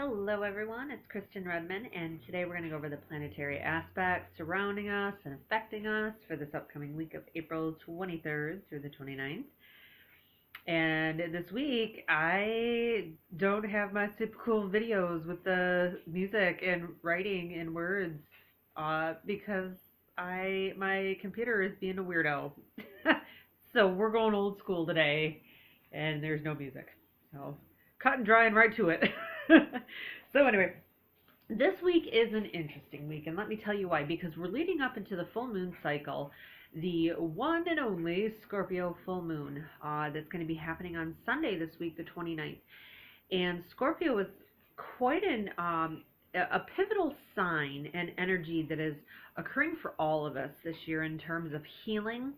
Hello everyone, it's Kristen Redman, and today we're going to go over the planetary aspects surrounding us and affecting us for this upcoming week of April 23rd through the 29th. And this week, I don't have my typical videos with the music and writing and words because my computer is being a weirdo. So we're going old school today, and there's no music. So cut and dry and right to it. So anyway, this week is an interesting week, and let me tell you why. Because we're leading up into the full moon cycle, the one and only Scorpio full moon that's going to be happening on Sunday this week, the 29th. And Scorpio is quite a pivotal sign and energy that is occurring for all of us this year in terms of healing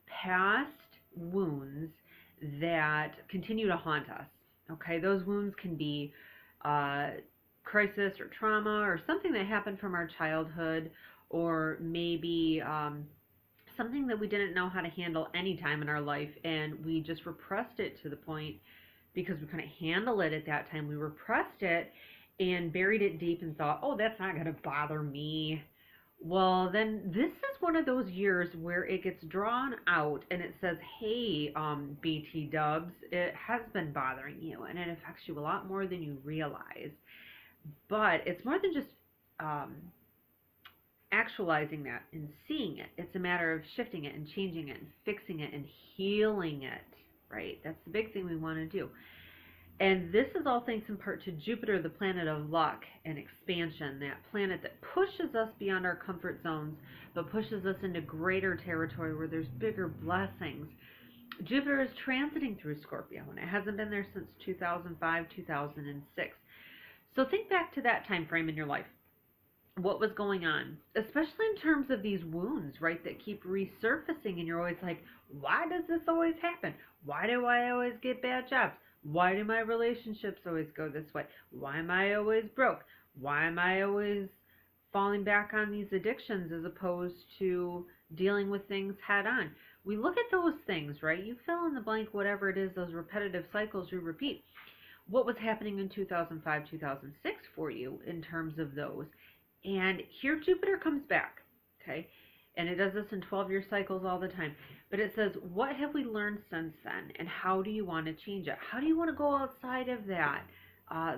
past wounds that continue to haunt us. Okay, those wounds can be crisis or trauma or something that happened from our childhood, or maybe something that we didn't know how to handle any time in our life, and we just repressed it to the point because we couldn't handle it at that time. We repressed it and buried it deep and thought, oh, that's not going to bother me. Well, then this is one of those years where it gets drawn out and it says, hey, BT dubs, it has been bothering you and it affects you a lot more than you realize. But it's more than just actualizing that and seeing it. It's a matter of shifting it and changing it and fixing it and healing it, right? That's the big thing we want to do. And this is all thanks in part to Jupiter, the planet of luck and expansion, that planet that pushes us beyond our comfort zones, but pushes us into greater territory where there's bigger blessings. Jupiter is transiting through Scorpio, and it hasn't been there since 2005, 2006. So think back to that time frame in your life. What was going on, especially in terms of these wounds, right, that keep resurfacing, and you're always like, why does this always happen? Why do I always get bad jobs? Why do my relationships always go this way? Why am I always broke? Why am I always falling back on these addictions as opposed to dealing with things head on? We look at those things, right? You fill in the blank, whatever it is, those repetitive cycles you repeat. What was happening in 2005, 2006 for you in terms of those? And here Jupiter comes back, okay? And it does this in 12-year cycles all the time. But it says, what have we learned since then? And how do you want to change it? How do you want to go outside of that?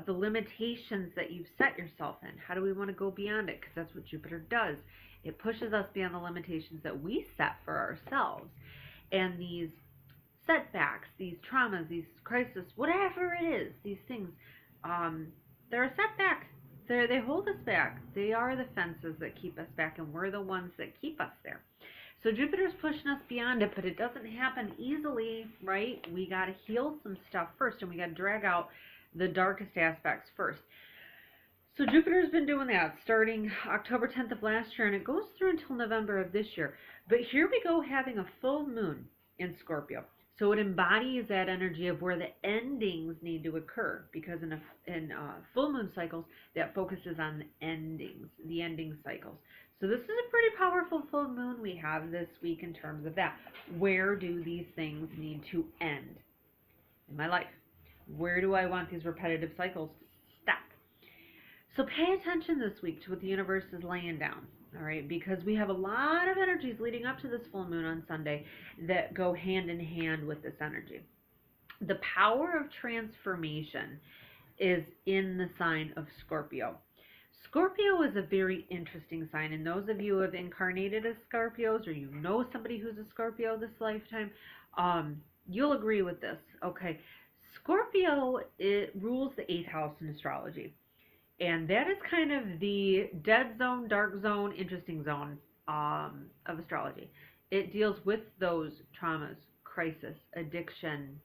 The limitations that you've set yourself in. How do we want to go beyond it? Because that's what Jupiter does. It pushes us beyond the limitations that we set for ourselves. And these setbacks, these traumas, these crises, whatever it is, these things, they're a setback. They hold us back. They are the fences that keep us back, and we're the ones that keep us there. So Jupiter's pushing us beyond it, but it doesn't happen easily, right? We got to heal some stuff first, and we got to drag out the darkest aspects first. So Jupiter's been doing that starting October 10th of last year, and it goes through until November of this year. But here we go, having a full moon in Scorpio. So it embodies that energy of where the endings need to occur, because in full moon cycles, that focuses on the endings, the ending cycles. So this is a pretty powerful full moon we have this week in terms of that. Where do these things need to end in my life? Where do I want these repetitive cycles to stop? So pay attention this week to what the universe is laying down. All right, because we have a lot of energies leading up to this full moon on Sunday that go hand in hand with this energy. The power of transformation is in the sign of Scorpio. Scorpio is a very interesting sign, and those of you who have incarnated as Scorpios, or you know somebody who's a Scorpio this lifetime, you'll agree with this. Okay, Scorpio, it rules the 8th house in astrology. And that is kind of the dead zone, dark zone, interesting zone of astrology. It deals with those traumas, crisis, addiction.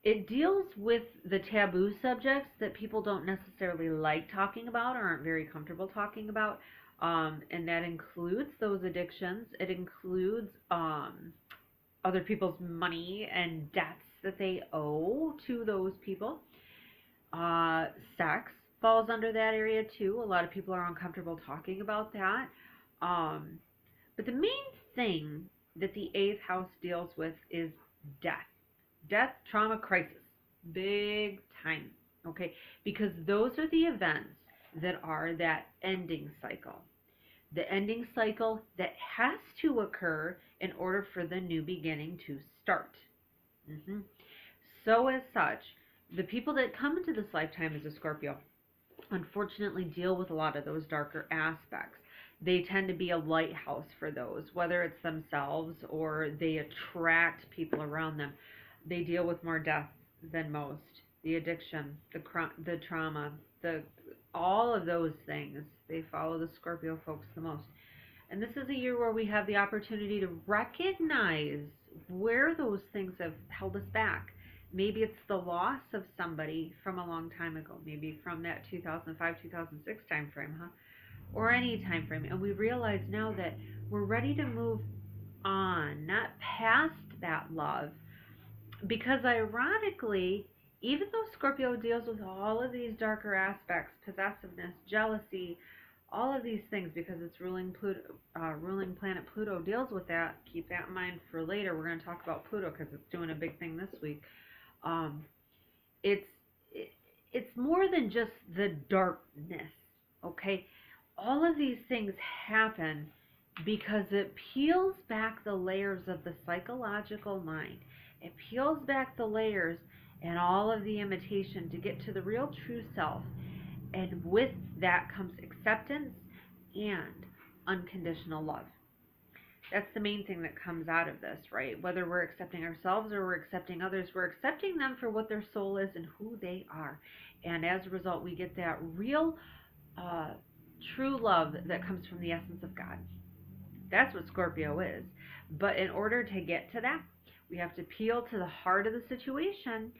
It deals with the taboo subjects that people don't necessarily like talking about or aren't very comfortable talking about. And that includes those addictions. It includes other people's money and debts that they owe to those people. Sex falls under that area too. A lot of people are uncomfortable talking about that. But the main thing that the 8th house deals with is death. Death, trauma, crisis. Big time. okay? Because those are the events that are that ending cycle. The ending cycle that has to occur in order for the new beginning to start. Mm-hmm. So, as such, the people that come into this lifetime as a Scorpio unfortunately deal with a lot of those darker aspects. They tend to be a lighthouse for those, whether it's themselves or they attract people around them. They deal with more death than most. The addiction, the trauma, the all of those things, they follow the Scorpio folks the most. And this is a year where we have the opportunity to recognize where those things have held us back. Maybe it's the loss of somebody from a long time ago, maybe from that 2005, 2006 time frame, huh? Or any time frame. And we realize now that we're ready to move on, not past that love. Because ironically, even though Scorpio deals with all of these darker aspects, possessiveness, jealousy, all of these things, because it's ruling planet Pluto deals with that. Keep that in mind for later. We're going to talk about Pluto because it's doing a big thing this week. It's it's more than just the darkness, okay? All of these things happen because it peels back the layers of the psychological mind. It peels back the layers and all of the imitation to get to the real true self. And with that comes acceptance and unconditional love. That's the main thing that comes out of this, right? Whether we're accepting ourselves or we're accepting others, we're accepting them for what their soul is and who they are. And as a result, we get that real, true love that comes from the essence of God. That's what Scorpio is. But in order to get to that, we have to peel to the heart of the situation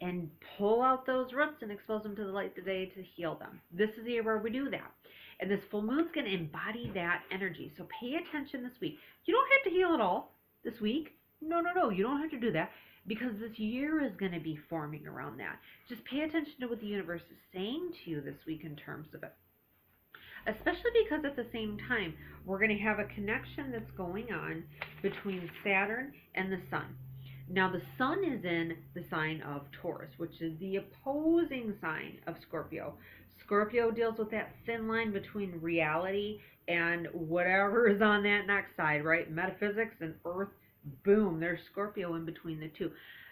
and pull out those roots and expose them to the light today to heal them. This is the year where we do that. And this full moon's going to embody that energy. So pay attention this week. You don't have to heal it all this week. No. You don't have to do that because this year is going to be forming around that. Just pay attention to what the universe is saying to you this week in terms of it. Especially because at the same time, we're going to have a connection that's going on between Saturn and the Sun. Now, the Sun is in the sign of Taurus, which is the opposing sign of Scorpio. Scorpio deals with that thin line between reality and whatever is on that next side, right? Metaphysics and Earth, boom, there's Scorpio in between the two.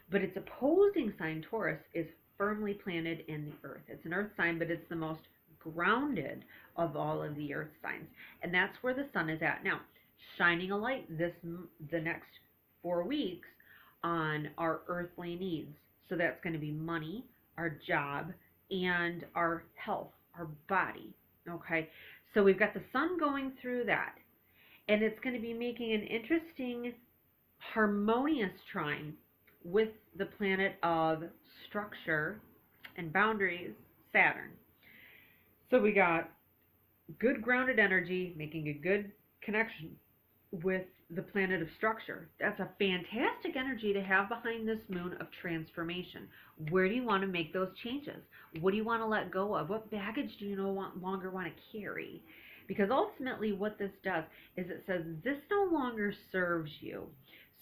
But its opposing sign, Taurus, is firmly planted in the Earth. It's an Earth sign, but it's the most grounded of all of the Earth signs. And that's where the Sun is at now, shining a light the next 4 weeks on our earthly needs. So that's going to be money, our job, and our health, our body. Okay, so we've got the Sun going through that, and it's going to be making an interesting harmonious trine with the planet of structure and boundaries, Saturn. So we got good grounded energy making a good connection with the planet of structure. That's a fantastic energy to have behind this moon of transformation. Where do you want to make those changes? What do you want to let go of? What baggage do you no longer want to carry? Because ultimately what this does is it says this no longer serves you.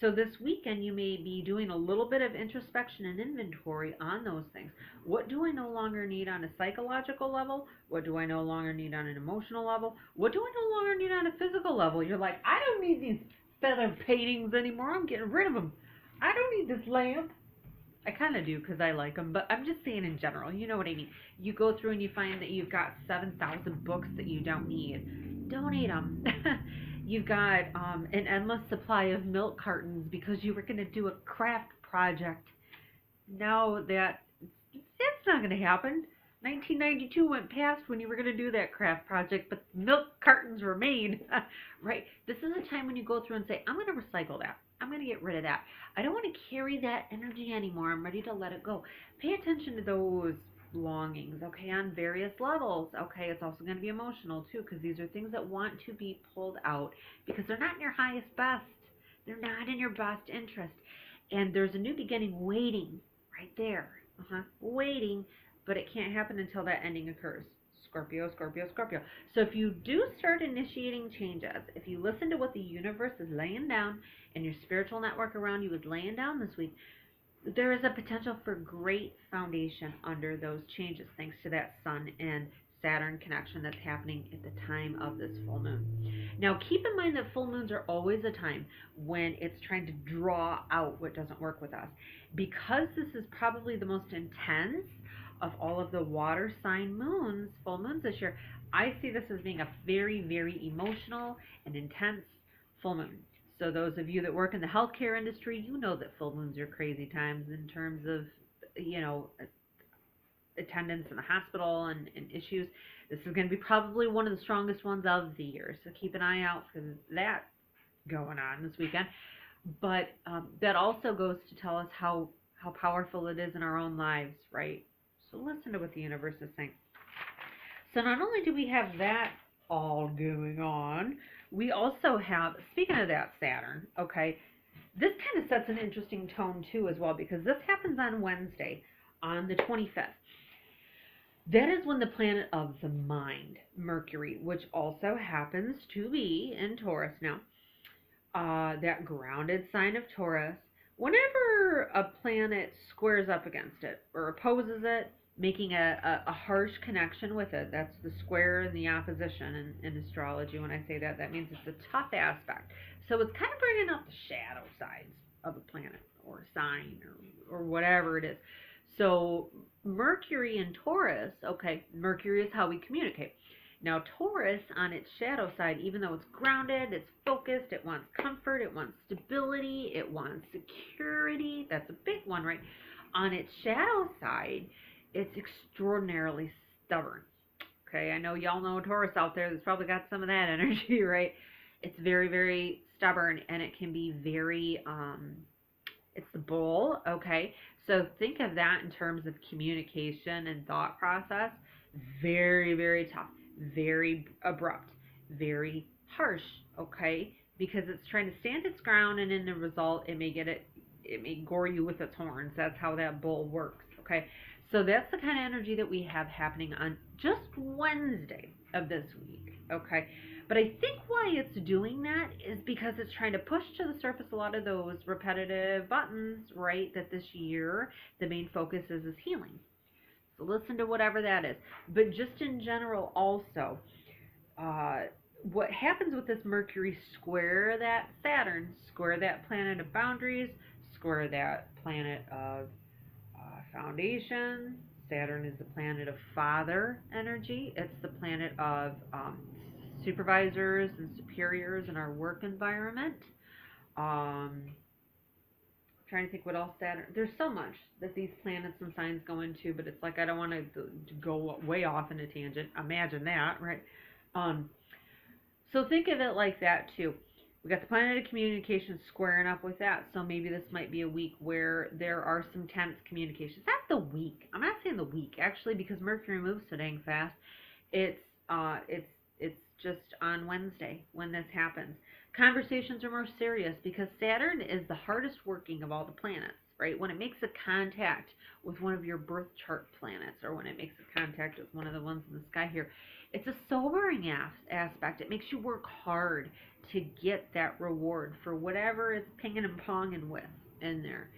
So this weekend you may be doing a little bit of introspection and inventory on those things. What do I no longer need on a psychological level? What do I no longer need on an emotional level? What do I no longer need on a physical level? You're like, I don't need these feather paintings anymore. I'm getting rid of them. I don't need this lamp. I kind of do because I like them, but I'm just saying in general. You know what I mean? You go through and you find that you've got 7,000 books that you don't need. Donate them. You've got an endless supply of milk cartons because you were going to do a craft project. Now that's not going to happen. 1992 went past when you were going to do that craft project, but milk cartons were made, right? This is a time when you go through and say, I'm going to recycle that. I'm going to get rid of that. I don't want to carry that energy anymore. I'm ready to let it go. Pay attention to those longings, okay, on various levels. Okay, it's also going to be emotional too, because these are things that want to be pulled out because they're not in your highest best. They're not in your best interest. And there's a new beginning waiting right there. Waiting, but it can't happen until that ending occurs. Scorpio, Scorpio, Scorpio. So if you do start initiating changes, if you listen to what the universe is laying down and your spiritual network around you is laying down this week, there is a potential for great foundation under those changes thanks to that Sun and Saturn connection that's happening at the time of this full moon. Now, keep in mind that full moons are always a time when it's trying to draw out what doesn't work with us. Because this is probably the most intense of all of the water sign moons, full moons this year, I see this as being a very, very emotional and intense full moon. So those of you that work in the healthcare industry, you know that full moons are crazy times in terms of, you know, attendance in the hospital and issues. This is going to be probably one of the strongest ones of the year. So keep an eye out for that going on this weekend. But that also goes to tell us how powerful it is in our own lives, right? So listen to what the universe is saying. So not only do we have that all going on, we also have, speaking of that Saturn, okay, this kind of sets an interesting tone too as well, because this happens on Wednesday, on the 25th. That is when the planet of the mind, Mercury, which also happens to be in Taurus now, that grounded sign of Taurus, whenever a planet squares up against it or opposes it, making a harsh connection with it. That's the square and the opposition in astrology. When I say that, that means it's a tough aspect. So it's kind of bringing up the shadow sides of a planet or a sign or whatever it is. So Mercury in Taurus, okay, Mercury is how we communicate. Now Taurus on its shadow side, even though it's grounded, it's focused, it wants comfort, it wants stability, it wants security. That's a big one, right? On its shadow side, it's extraordinarily stubborn. Okay, I know y'all know a Taurus out there that's probably got some of that energy, right? It's very, very stubborn, and it can be very, it's the bull, okay? So think of that in terms of communication and thought process. Very, very tough, very abrupt, very harsh, okay? Because it's trying to stand its ground, and in the result, it may gore you with its horns. That's how that bull works, okay? So that's the kind of energy that we have happening on just Wednesday of this week, okay? But I think why it's doing that is because it's trying to push to the surface a lot of those repetitive buttons, right, that this year the main focus is healing. So listen to whatever that is. But just in general also, what happens with this Mercury square that Saturn, square that planet of boundaries, square that planet of foundation. Saturn is the planet of father energy. It's the planet of supervisors and superiors in our work environment. Trying to think what else Saturn. There's so much that these planets and signs go into, but it's like I don't want to go way off in a tangent. Imagine that, right? So think of it like that too. We got the planet of communication squaring up with that, so maybe this might be a week where there are some tense communications. Not the week. I'm not saying the week actually, because Mercury moves so dang fast. It's just on Wednesday when this happens. Conversations are more serious because Saturn is the hardest working of all the planets, right? When it makes a contact with one of your birth chart planets, or when it makes a contact with one of the ones in the sky here, it's a sobering aspect. It makes you work hard to get that reward for whatever it's pinging and ponging with in there.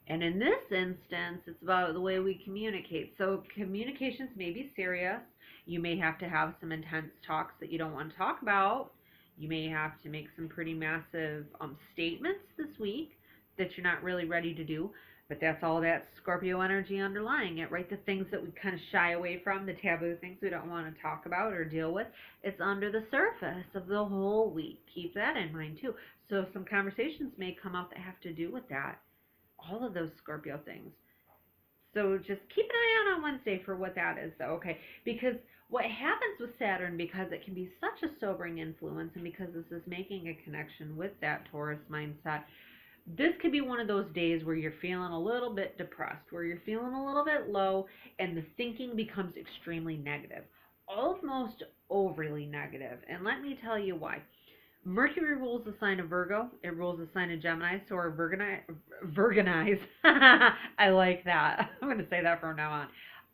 And in this instance, it's about the way we communicate. So communications may be serious. You may have to have some intense talks that you don't want to talk about. You may have to make some pretty massive statements this week that you're not really ready to do. But that's all that Scorpio energy underlying it, right? The things that we kind of shy away from, the taboo things we don't want to talk about or deal with, it's under the surface of the whole week. Keep that in mind too. So some conversations may come up that have to do with that. All of those Scorpio things. So just keep an eye out on Wednesday for what that is, though, okay? Because what happens with Saturn, because it can be such a sobering influence, and because this is making a connection with that Taurus mindset, this could be one of those days where you're feeling a little bit depressed, where you're feeling a little bit low, and the thinking becomes extremely negative, almost overly negative. And let me tell you why. Mercury rules the sign of Virgo. It rules the sign of Gemini, so we're Virgonize. I like that. I'm going to say that from now on.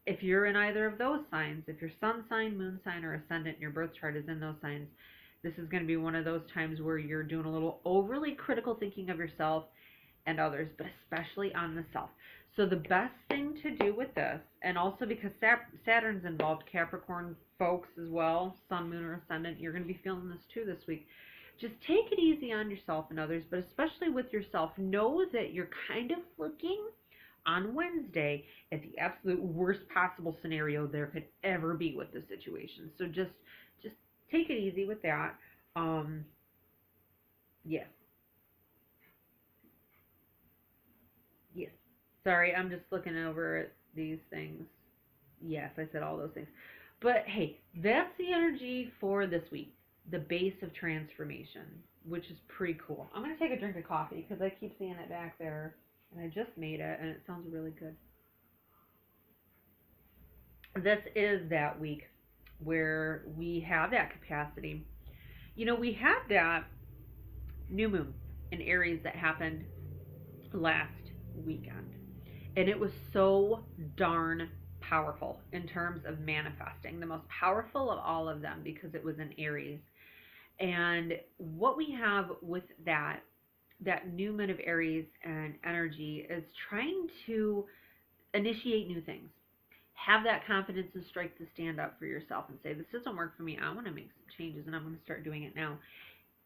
If you're in either of those signs, if your sun sign, moon sign, or ascendant in your birth chart is in those signs, this is going to be one of those times where you're doing a little overly critical thinking of yourself, and others, but especially on the self. So the best thing to do with this, and also because Saturn's involved, Capricorn folks as well, Sun, Moon, or Ascendant, you're going to be feeling this too this week. Just take it easy on yourself and others, but especially with yourself. Know that you're kind of looking on Wednesday at the absolute worst possible scenario there could ever be with the situation. So just take it easy with that. Yes. Yes. Sorry, I'm just looking over at these things. Yes, I said all those things. But hey, that's the energy for this week. The base of transformation, which is pretty cool. I'm going to take a drink of coffee because I keep seeing it back there. And I just made it, and it sounds really good. This is that week where we have that capacity. You know, we had that new moon in Aries that happened last weekend. And it was so darn powerful in terms of manifesting. The most powerful of all of them because it was in Aries. And what we have with that new moon of Aries and energy is trying to initiate new things. Have that confidence and strength to stand up for yourself and say, this doesn't work for me. I want to make some changes and I'm going to start doing it now.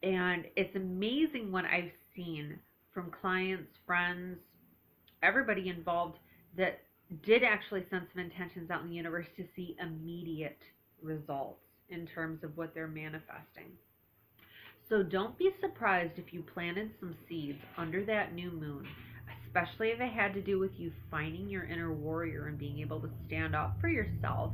And it's amazing what I've seen from clients, friends, everybody involved that did actually send some intentions out in the universe to see immediate results in terms of what they're manifesting. So don't be surprised if you planted some seeds under that new moon, especially if it had to do with you finding your inner warrior and being able to stand up for yourself.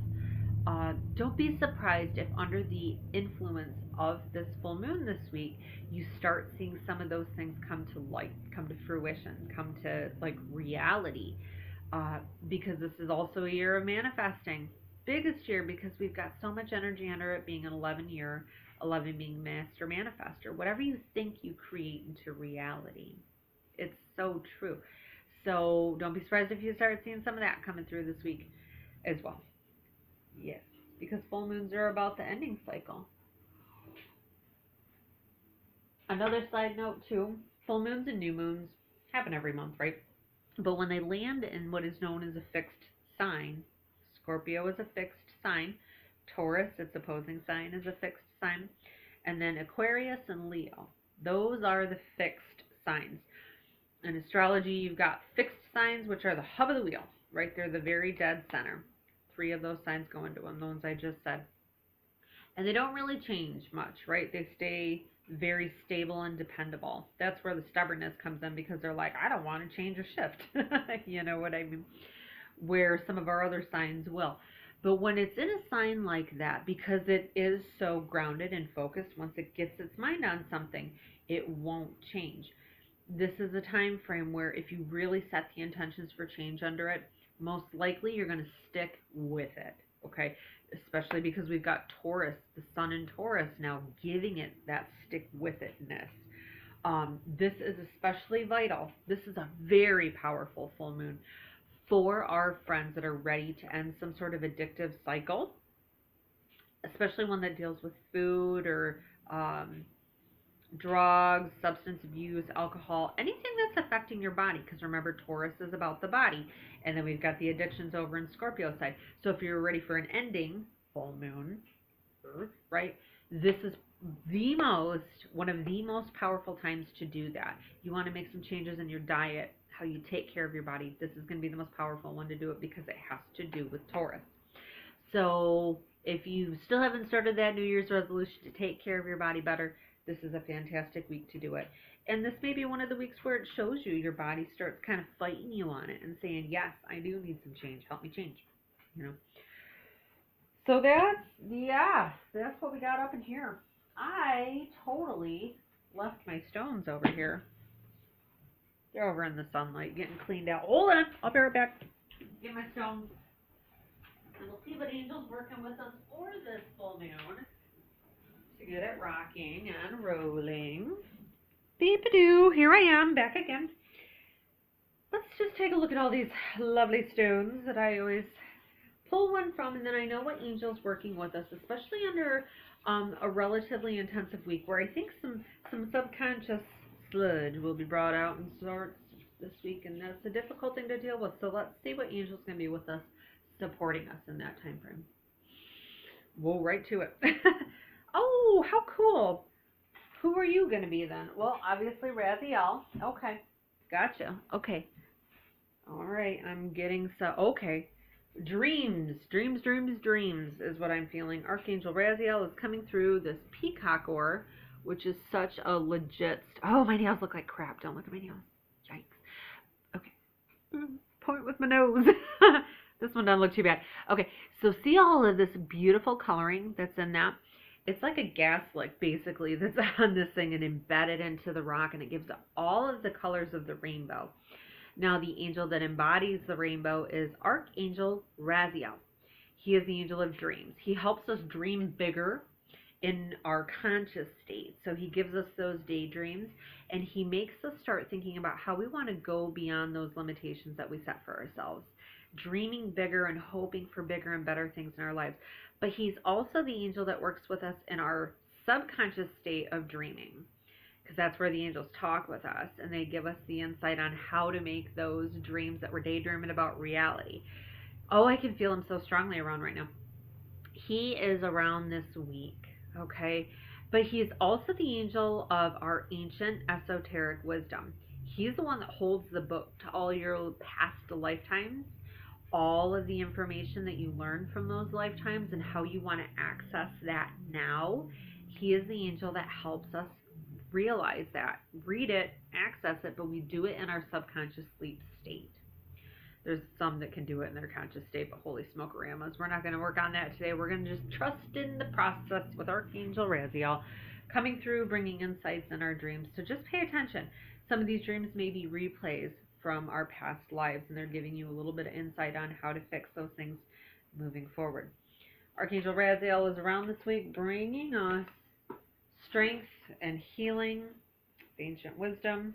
Don't be surprised if under the influence of this full moon this week, you start seeing some of those things come to light, come to fruition, come to like reality. Because this is also a year of manifesting. Biggest year because we've got so much energy under it being an 11 year. 11 being master manifester. Whatever you think you create into reality. It's so true. So don't be surprised if you start seeing some of that coming through this week as well. Yes, because full moons are about the ending cycle. Another side note too, full moons and new moons happen every month, right? But when they land in what is known as a fixed sign, Scorpio is a fixed sign, Taurus, its opposing sign, is a fixed sign. And then Aquarius and Leo. Those are the fixed signs. In astrology, you've got fixed signs, which are the hub of the wheel, right? They're the very dead center. 3 of those signs go into them, the ones I just said. And they don't really change much, right? They stay very stable and dependable. That's where the stubbornness comes in because they're like, I don't want to change or shift. You know what I mean? Where some of our other signs will. But when it's in a sign like that, because it is so grounded and focused, once it gets its mind on something, it won't change. This is a time frame where if you really set the intentions for change under it, most likely you're going to stick with it, okay? Especially because we've got Taurus, the sun in Taurus now, giving it that stick with itness. This is especially vital. This is a very powerful full moon for our friends that are ready to end some sort of addictive cycle, especially one that deals with food or drugs, substance abuse, alcohol, anything that's affecting your body. Because remember, Taurus is about the body. And then we've got the addictions over in Scorpio side. So if you're ready for an ending, full moon, right, this is one of the most powerful times to do that. You want to make some changes in your diet, how you take care of your body. This is going to be the most powerful one to do it because it has to do with Taurus. So if you still haven't started that New Year's resolution to take care of your body better, this is a fantastic week to do it. And this may be one of the weeks where it shows you your body starts kind of fighting you on it and saying, yes, I do need some change. Help me change. You know. So that's what we got up in here. I totally left my stones over here. They're over in the sunlight, getting cleaned out. Hold on, I'll be right back. Get my stones. And we'll see what Angel's working with us for this full moon to get it rocking and rolling. Beep-a-doo, here I am, back again. Let's just take a look at all these lovely stones that I always pull one from, and then I know what Angel's working with us, especially under a relatively intensive week where I think some subconscious sludge will be brought out in sorts this week, and that's a difficult thing to deal with. So let's see what angel's going to be with us, supporting us in that time frame. We'll right to it. Oh, how cool. Who are you going to be then? Well, obviously Raziel. Okay. Gotcha. Okay. All right. I'm getting okay. Dreams is what I'm feeling. Archangel Raziel is coming through this peacock ore, which is such a legit. Oh, my nails look like crap. Don't look at my nails. Yikes. Okay. Point with my nose. This one doesn't look too bad. Okay, so see all of this beautiful coloring that's in that? It's like a gas lick, basically, that's on this thing and embedded into the rock, and it gives all of the colors of the rainbow. Now, the angel that embodies the rainbow is Archangel Raziel. He is the angel of dreams. He helps us dream bigger in our conscious state. So he gives us those daydreams, and he makes us start thinking about how we want to go beyond those limitations that we set for ourselves, dreaming bigger and hoping for bigger and better things in our lives. But he's also the angel that works with us in our subconscious state of dreaming, because that's where the angels talk with us, and they give us the insight on how to make those dreams that we're daydreaming about reality. Oh, I can feel him so strongly around right now. He is around this week, okay? But he's also the angel of our ancient esoteric wisdom. He's the one that holds the book to all your past lifetimes, all of the information that you learned from those lifetimes and how you want to access that now. He is the angel that helps us realize that. Read it, access it, but we do it in our subconscious sleep state. There's some that can do it in their conscious state, but holy smoke-a-ramas, we're not going to work on that today. We're going to just trust in the process with Archangel Raziel coming through, bringing insights in our dreams. So just pay attention. Some of these dreams may be replays from our past lives, and they're giving you a little bit of insight on how to fix those things moving forward. Archangel Raziel is around this week, bringing us strength and healing, ancient wisdom,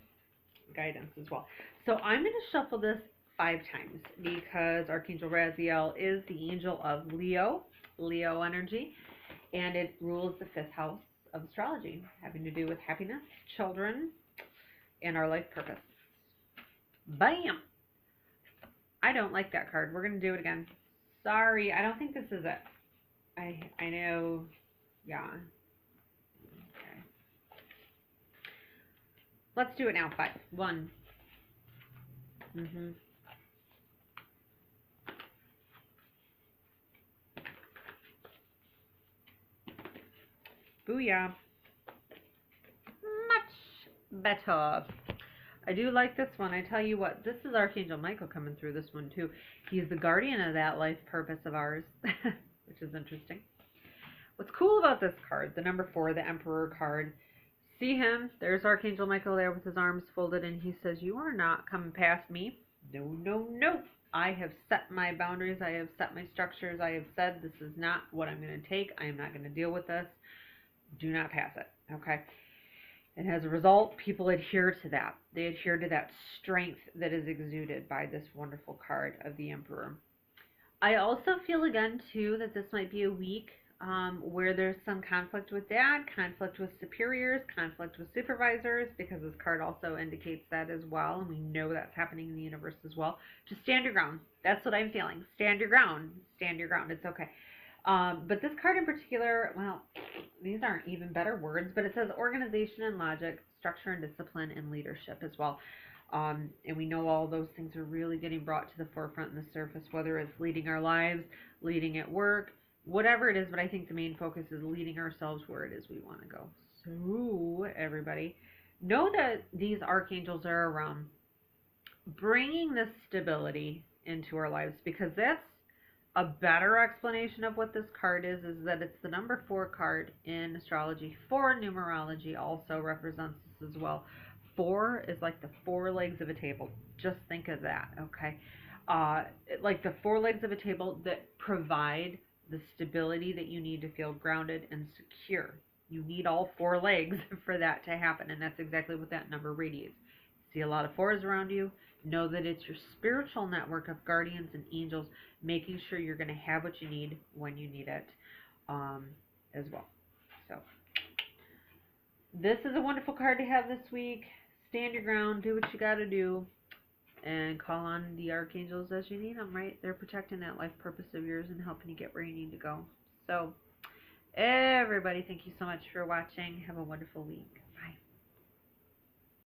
guidance as well. So I'm going to shuffle this 5 times because Archangel Raziel is the angel of Leo energy, and it rules the 5th house of astrology, having to do with happiness, children, and our life purpose. Bam! I don't like that card. We're going to do it again. Sorry, I don't think this is it. I know. Yeah. Okay. Let's do it now. 5. 1. Booyah. Much better. I do like this one. I tell you what, this is Archangel Michael coming through this one too. He's the guardian of that life purpose of ours, which is interesting. What's cool about this card, the number 4, the Emperor card, see him? There's Archangel Michael there with his arms folded, and he says, you are not coming past me. No, no, no. I have set my boundaries. I have set my structures. I have said this is not what I'm going to take. I am not going to deal with this. Do not pass it, okay? And as a result, people adhere to that. They adhere to that strength that is exuded by this wonderful card of the Emperor. I also feel again, too, that this might be a week where there's some conflict with dad, conflict with superiors, conflict with supervisors, because this card also indicates that as well, and we know that's happening in the universe as well. Just stand your ground. That's what I'm feeling. Stand your ground. Stand your ground. It's okay. But this card in particular, well, these aren't even better words, but it says organization and logic, structure and discipline, and leadership as well. And we know all those things are really getting brought to the forefront and the surface, whether it's leading our lives, leading at work, whatever it is. But I think the main focus is leading ourselves where it is we want to go. So, everybody, know that these archangels are around bringing this stability into our lives, because that's a better explanation of what this card is that it's the number 4 card in astrology. 4 numerology also represents this as well. 4 is like the 4 legs of a table. Just think of that, okay? Like the 4 legs of a table that provide the stability that you need to feel grounded and secure. You need all 4 legs for that to happen, and that's exactly what that number radiates. See a lot of 4s around you. Know that it's your spiritual network of guardians and angels making sure you're going to have what you need when you need it as well. So this is a wonderful card to have this week. Stand your ground. Do what you got to do. And call on the archangels as you need them, right? They're protecting that life purpose of yours and helping you get where you need to go. So, everybody, thank you so much for watching. Have a wonderful week. Bye.